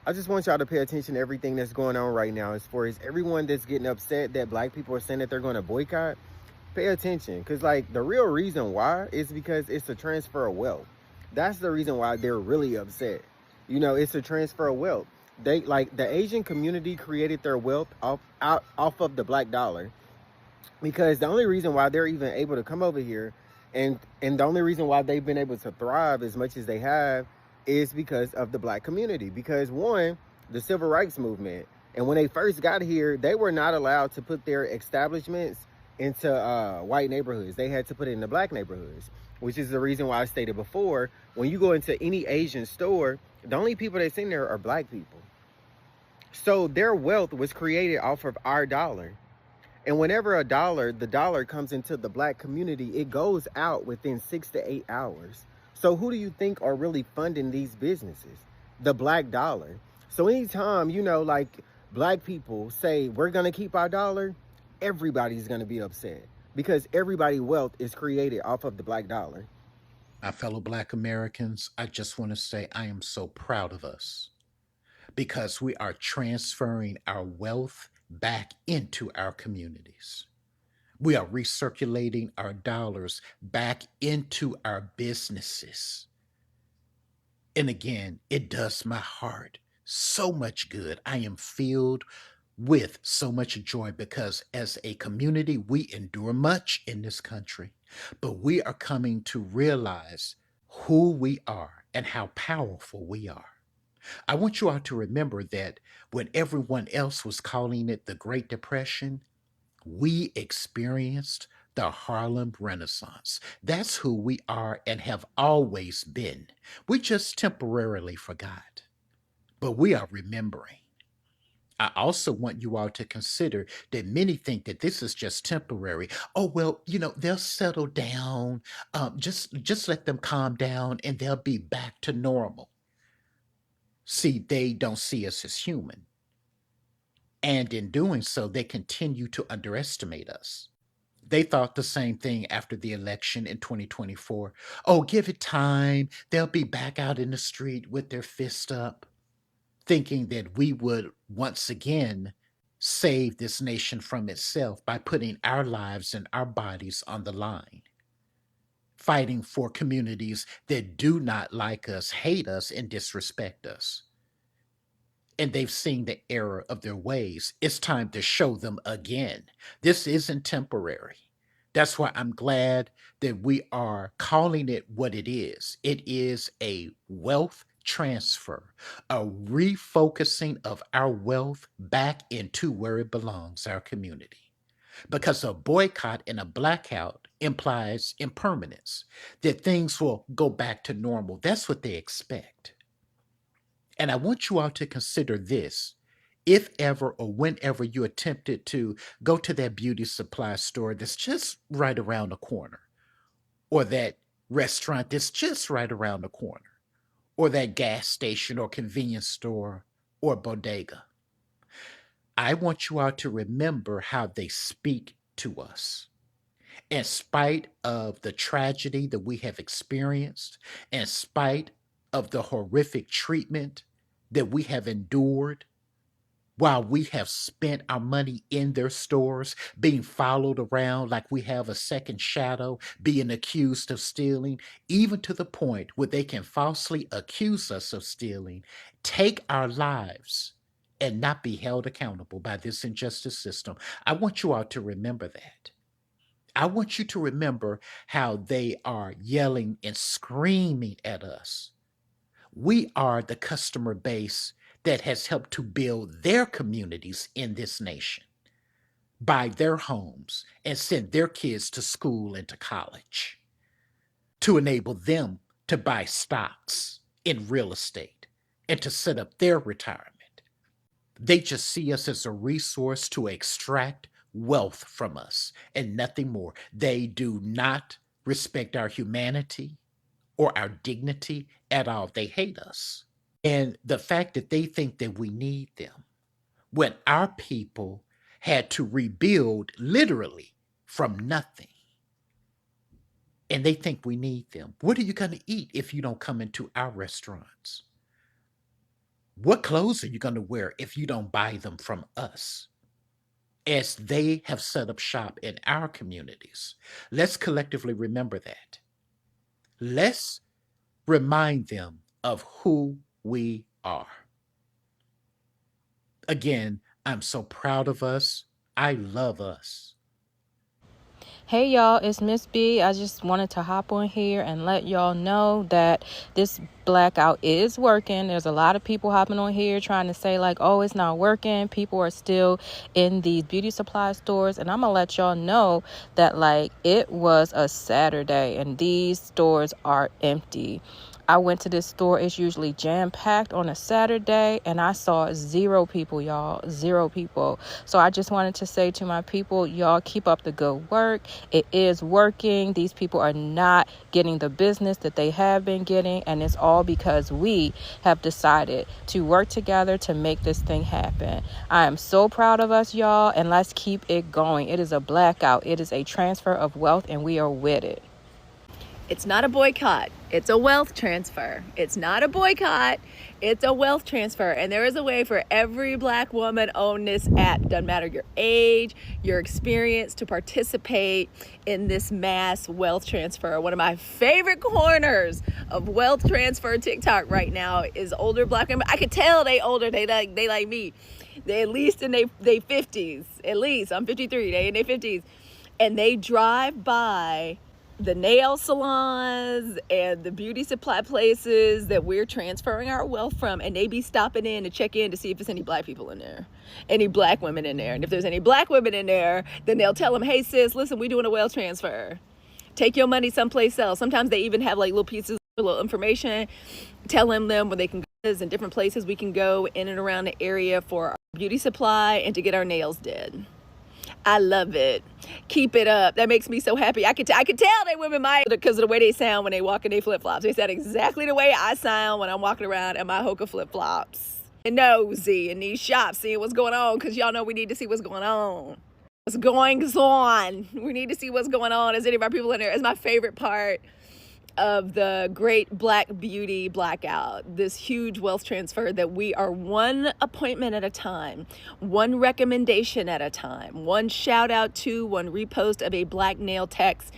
I just want y'all to pay attention to everything that's going on right now. As far as everyone that's getting upset that black people are saying that they're going to boycott, pay attention, because like the real reason why is because it's a transfer of wealth. That's the reason why they're really upset. You know, it's a transfer of wealth. They like the Asian community created their wealth off of the black dollar, because the only reason why they're even able to come over here, and the only reason why they've been able to thrive as much as they have is because of the black community. Because one, the civil rights movement, and when they first got here, they were not allowed to put their establishments into white neighborhoods. They had to put it in the black neighborhoods, which is the reason why I stated before, when you go into any Asian store, the only people that's in there are black people. So their wealth was created off of our dollar. And whenever the dollar comes into the black community, it goes out within 6 to 8 hours. So who do you think are really funding these businesses? The black dollar. So anytime, like black people say we're going to keep our dollar, everybody's going to be upset because everybody's wealth is created off of the black dollar. My fellow Black Americans, I just want to say I am so proud of us because we are transferring our wealth back into our communities. We are recirculating our dollars back into our businesses. And again, it does my heart so much good. I am filled with so much joy because as a community, we endure much in this country, but we are coming to realize who we are and how powerful we are. I want you all to remember that when everyone else was calling it the Great Depression, we experienced the Harlem Renaissance. That's who we are and have always been. We just temporarily forgot, but we are remembering. I also want you all to consider that many think that this is just temporary. Oh well, they'll settle down. Just let them calm down, and they'll be back to normal. See, they don't see us as human, and in doing so, they continue to underestimate us. They thought the same thing after the election in 2024. Oh, give it time. They'll be back out in the street with their fist up, thinking that we would once again save this nation from itself by putting our lives and our bodies on the line, fighting for communities that do not like us, hate us, and disrespect us. And they've seen the error of their ways. It's time to show them again. This isn't temporary. That's why I'm glad that we are calling it what it is. It is a wealth transfer, a refocusing of our wealth back into where it belongs, our community. Because a boycott and a blackout implies impermanence, that things will go back to normal. That's what they expect. And I want you all to consider this. If ever or whenever you attempted to go to that beauty supply store that's just right around the corner, or that restaurant that's just right around the corner, or that gas station or convenience store or bodega, I want you all to remember how they speak to us. In spite of the tragedy that we have experienced, in spite of the horrific treatment that we have endured, while we have spent our money in their stores, being followed around like we have a second shadow, being accused of stealing, even to the point where they can falsely accuse us of stealing, take our lives, and not be held accountable by this injustice system. I want you all to remember that. I want you to remember how they are yelling and screaming at us. We are the customer base that has helped to build their communities in this nation, buy their homes, and send their kids to school and to college, to enable them to buy stocks in real estate and to set up their retirement. They just see us as a resource to extract wealth from us and nothing more. They do not respect our humanity or our dignity at all. They hate us. And the fact that they think that we need them when our people had to rebuild literally from nothing, and they think we need them. What are you going to eat if you don't come into our restaurants? What clothes are you going to wear if you don't buy them from us? As they have set up shop in our communities. Let's collectively remember that. Let's remind them of who we are. Again, I'm so proud of us. I love us. Hey y'all, it's Miss B. I just wanted to hop on here and let y'all know that this blackout is working. There's a lot of people hopping on here trying to say like, oh, it's not working. People are still in these beauty supply stores. And I'm going to let y'all know that like it was a Saturday and these stores are empty. I went to this store. It's usually jam-packed on a Saturday, and I saw 0 people, y'all. 0 people. So I just wanted to say to my people, y'all keep up the good work. It is working. These people are not getting the business that they have been getting, and it's all because we have decided to work together to make this thing happen. I am so proud of us, y'all, and let's keep it going. It is a blackout. It is a transfer of wealth, and we are with it. It's not a boycott. It's a wealth transfer. It's not a boycott. It's a wealth transfer. And there is a way for every black woman on this app, doesn't matter your age, your experience, to participate in this mass wealth transfer. One of my favorite corners of wealth transfer TikTok right now is older black women. I could tell they older. They like me. They at least in their 50s. At least. I'm 53. They in their 50s. And they drive by the nail salons and the beauty supply places that we're transferring our wealth from, and they be stopping in to check in to see if there's any black people in there, any black women in there. And if there's any black women in there, then they'll tell them, hey sis, listen, we doing a wealth transfer. Take your money someplace else. Sometimes they even have like little pieces, little information, telling them where they can go and different places we can go in and around the area for our beauty supply and to get our nails did. I love it. Keep it up. That makes me so happy. I could tell they women my because of the way they sound when they walk in their flip-flops. They sound exactly the way I sound when I'm walking around in my Hoka flip-flops. And nosy in these shops, seeing what's going on, because y'all know we need to see what's going on. What's going on. We need to see what's going on. Is any of our people in there? It's my favorite part of the great Black beauty blackout, this huge wealth transfer that we are one appointment at a time, one recommendation at a time, one shout out to, one repost of a Black nail tech's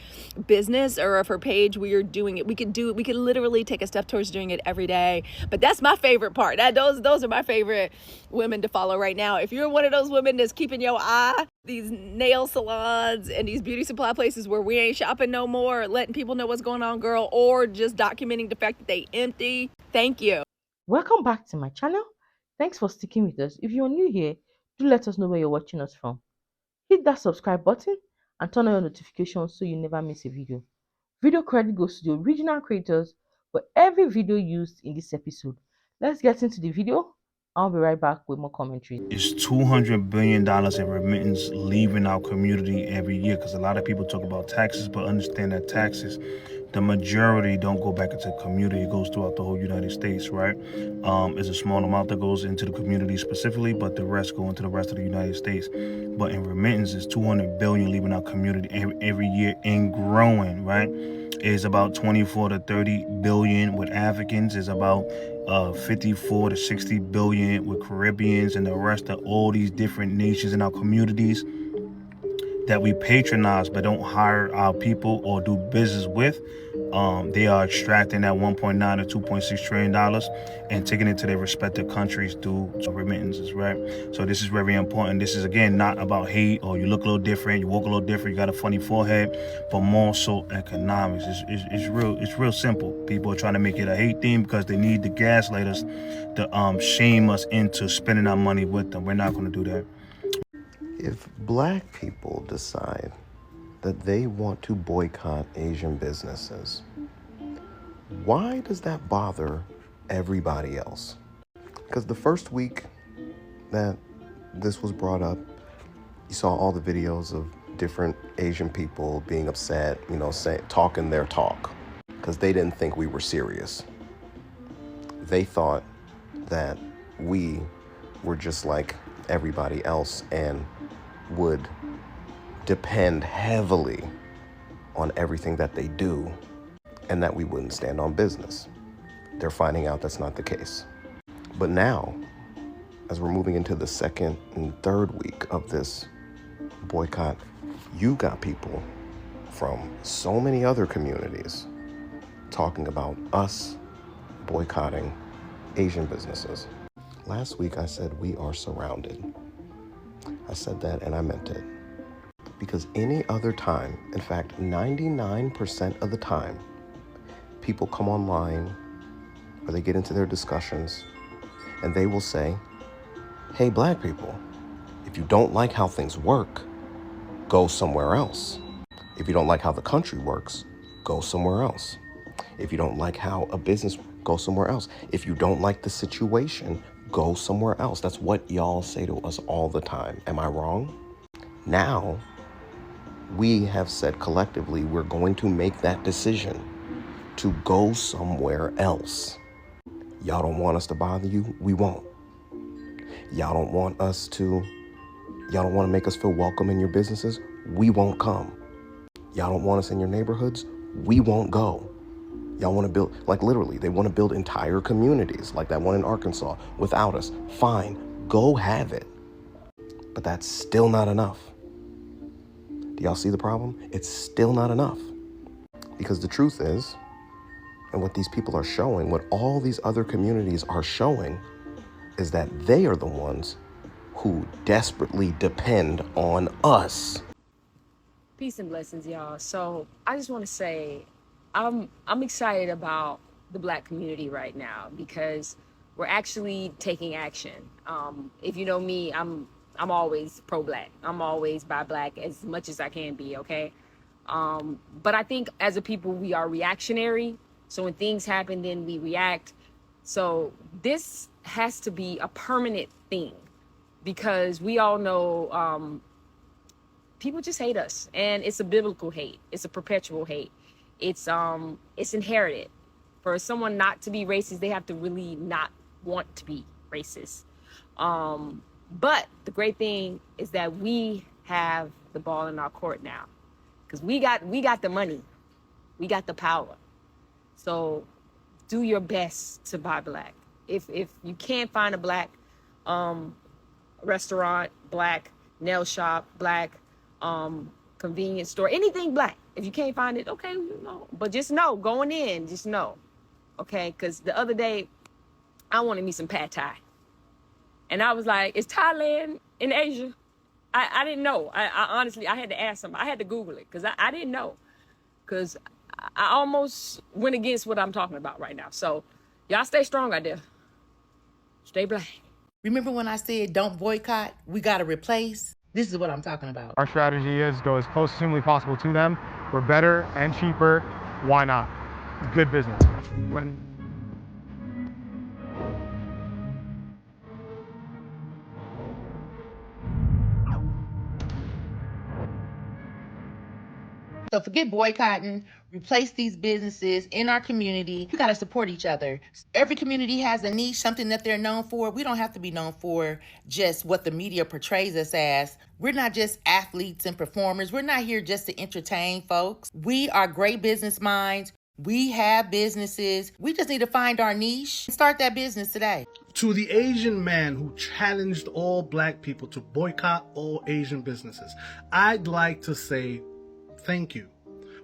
business or of her page. We are doing it. We could literally take a step towards doing it every day. But that's my favorite part. Those are my favorite women to follow right now. If you're one of those women that's keeping your eye these nail salons and these beauty supply places where we ain't shopping no more, letting people know what's going on, girl, or just documenting the fact that they empty, thank you. Welcome back to my channel. Thanks for sticking with us. If you're new here, do let us know where you're watching us from. Hit that subscribe button and turn on your notifications so you never miss a video. Video credit goes to the original creators for every video used in this episode. Let's get into the video. I'll be right back with more commentary. It's $200 billion in remittance leaving our community every year, because a lot of people talk about taxes, but understand that taxes, the majority don't go back into the community. It goes throughout the whole United States, right? It's a small amount that goes into the community specifically, but the rest go into the rest of the United States. But in remittance, it's $200 billion leaving our community every year and growing, right? It's about 24 to 30 billion with Africans. It's about 54 to 60 billion with Caribbeans, and the rest of all these different nations in our communities that we patronize but don't hire our people or do business with. They are extracting that $1.9 to $2.6 trillion and taking it to their respective countries through remittances, right? So this is very important. This is, again, not about hate or you look a little different, you walk a little different, you got a funny forehead, but more so economics. It's real simple. People are trying to make it a hate thing because they need to gaslight us, to shame us into spending our money with them. We're not going to do that. If Black people decide that they want to boycott Asian businesses, why does that bother everybody else? Because the first week that this was brought up, you saw all the videos of different Asian people being upset, talking their talk, because they didn't think we were serious. They thought that we were just like everybody else and would depend heavily on everything that they do and that we wouldn't stand on business. They're finding out that's not the case. But now, as we're moving into the second and third week of this boycott, you got people from so many other communities talking about us boycotting Asian businesses. Last week I said we are surrounded. I said that and I meant it. Because any other time, in fact, 99% of the time, people come online or they get into their discussions and they will say, hey, black people, if you don't like how things work, go somewhere else. If you don't like how the country works, go somewhere else. If you don't like how a business, go somewhere else. If you don't like the situation, go somewhere else. That's what y'all say to us all the time. Am I wrong? Now, we have said collectively we're going to make that decision to go somewhere else. Y'all don't want us to bother you? We won't. Y'all don't want to make us feel welcome in your businesses? We won't come. Y'all don't want us in your neighborhoods? We won't go. Y'all want to build, like literally, they want to build entire communities like that one in Arkansas without us. Fine, go have it. But that's still not enough. Do y'all see the problem? It's still not enough. Because the truth is, and what these people are showing, what all these other communities are showing, is that they are the ones who desperately depend on us. Peace and blessings, y'all. So I just want to say I'm excited about the Black community right now because we're actually taking action. If you know me, I'm always pro-Black. I'm always by Black as much as I can be, okay? But I think as a people, we are reactionary. So when things happen, then we react. So this has to be a permanent thing because we all know people just hate us, and it's a biblical hate. It's a perpetual hate. It's inherited. For someone not to be racist, they have to really not want to be racist. But the great thing is that we have the ball in our court now, because we got the money, we got the power. So do your best to buy Black. If you can't find a Black restaurant, Black nail shop, Black convenience store, anything Black, if you can't find it, okay, but just know going in, just know, okay? Because the other day I wanted me some pad thai, and I was like, is Thailand in Asia? I didn't know. I honestly, I had to ask somebody. I had to Google it because I didn't know, because I almost went against what I'm talking about right now. So y'all stay strong out there. Stay Black. Remember when I said don't boycott, we got to replace? This is what I'm talking about. Our strategy is go as close as humanly possible to them. We're better and cheaper. Why not? Good business. So forget boycotting, replace these businesses in our community. We got to support each other. Every community has a niche, something that they're known for. We don't have to be known for just what the media portrays us as. We're not just athletes and performers. We're not here just to entertain folks. We are great business minds. We have businesses. We just need to find our niche and start that business today. To the Asian man who challenged all Black people to boycott all Asian businesses, I'd like to say thank you.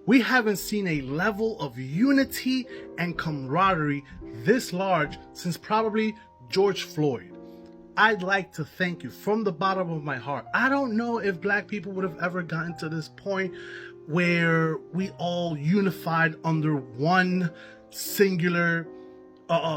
We haven't seen a level of unity and camaraderie this large since probably George Floyd. I'd like to thank you from the bottom of my heart. I don't know if Black people would have ever gotten to this point where we all unified under one singular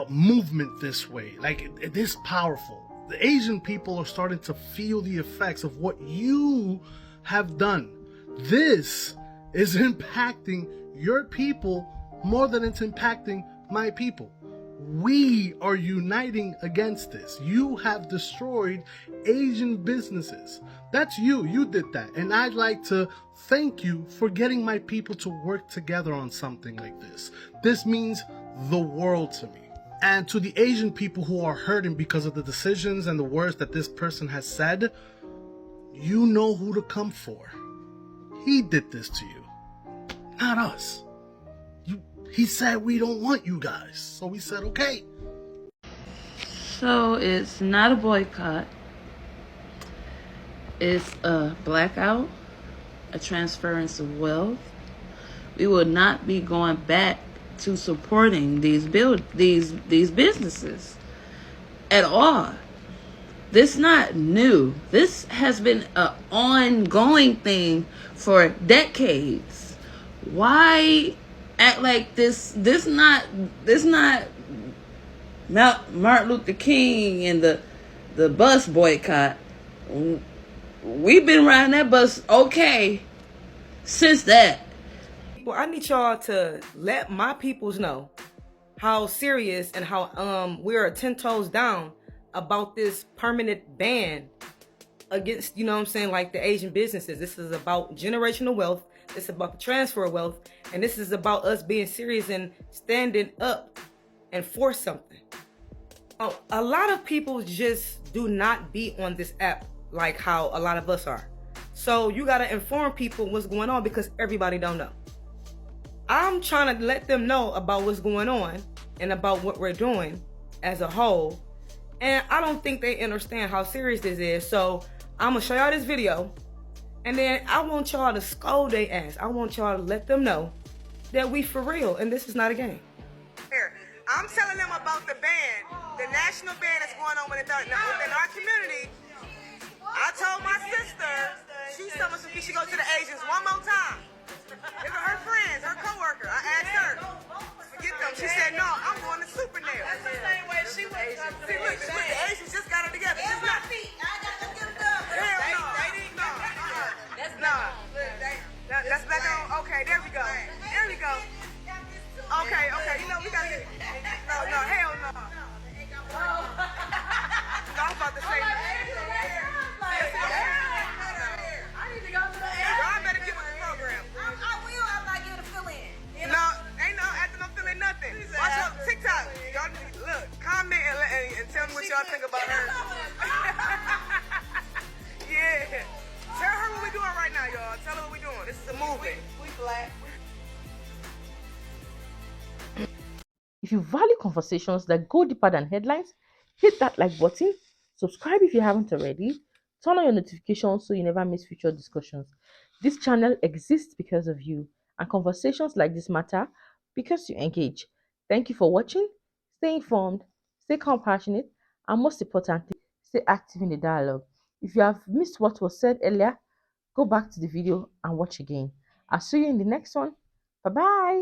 movement this way. Like, it is powerful. The Asian people are starting to feel the effects of what you have done. This is impacting your people more than it's impacting my people. We are uniting against this. You have destroyed Asian businesses. That's you. You did that. And I'd like to thank you for getting my people to work together on something like this. This means the world to me. And to the Asian people who are hurting because of the decisions and the words that this person has said, you know who to come for. He did this to you, not us. He said we don't want you guys, so we said okay. So it's not a boycott. It's a blackout, a transference of wealth. We will not be going back to supporting these businesses at all. This is not new. This has been an ongoing thing for decades. Why act like this not Martin Luther King and the bus boycott? We've been riding that bus since that. Well, I need y'all to let my peoples know how serious and how we're 10 toes down about this permanent ban against, you know what I'm saying, like the Asian businesses. This is about generational wealth. This is about the transfer of wealth. And this is about us being serious and standing up and for something. A lot of people just do not be on this app like how a lot of us are. So you got to inform people what's going on because everybody don't know. I'm trying to let them know about what's going on and about what we're doing as a whole. And I don't think they understand how serious this is. So I'm going to show y'all this video. And then I want y'all to scold their ass. I want y'all to let them know that we for real and this is not a game. Here, I'm telling them about the ban, the national ban that's going on within our community. I told my sister, she's someone she should go to the Asians one more time. They were her friends, her co-worker. I asked her, forget them. She said, no, I'm going to Super Nail. That's the same way she was. See, look, the Asians just got it together. She's not. Hell no. That's black on. Okay, there we go. There we go. Okay, you know, we gotta get. No, hell no. I was about to say. I need to go to the Y'all better get with the program. I will after I get a fill in. No, ain't no after no filling nothing. Watch out, TikTok. Y'all look, comment and tell me what y'all think about her. Yeah. Tell her what we doing right now, y'all. Tell her what we doing. This is a movement. We black. If you value conversations that go deeper than headlines, hit that like button, subscribe if you haven't already, turn on your notifications so you never miss future discussions. This channel exists because of you, and conversations like this matter because you engage. Thank you for watching. Stay informed, stay compassionate, and most importantly, stay active in the dialogue. If you have missed what was said earlier, go back to the video and watch again. I'll see you in the next one. Bye bye.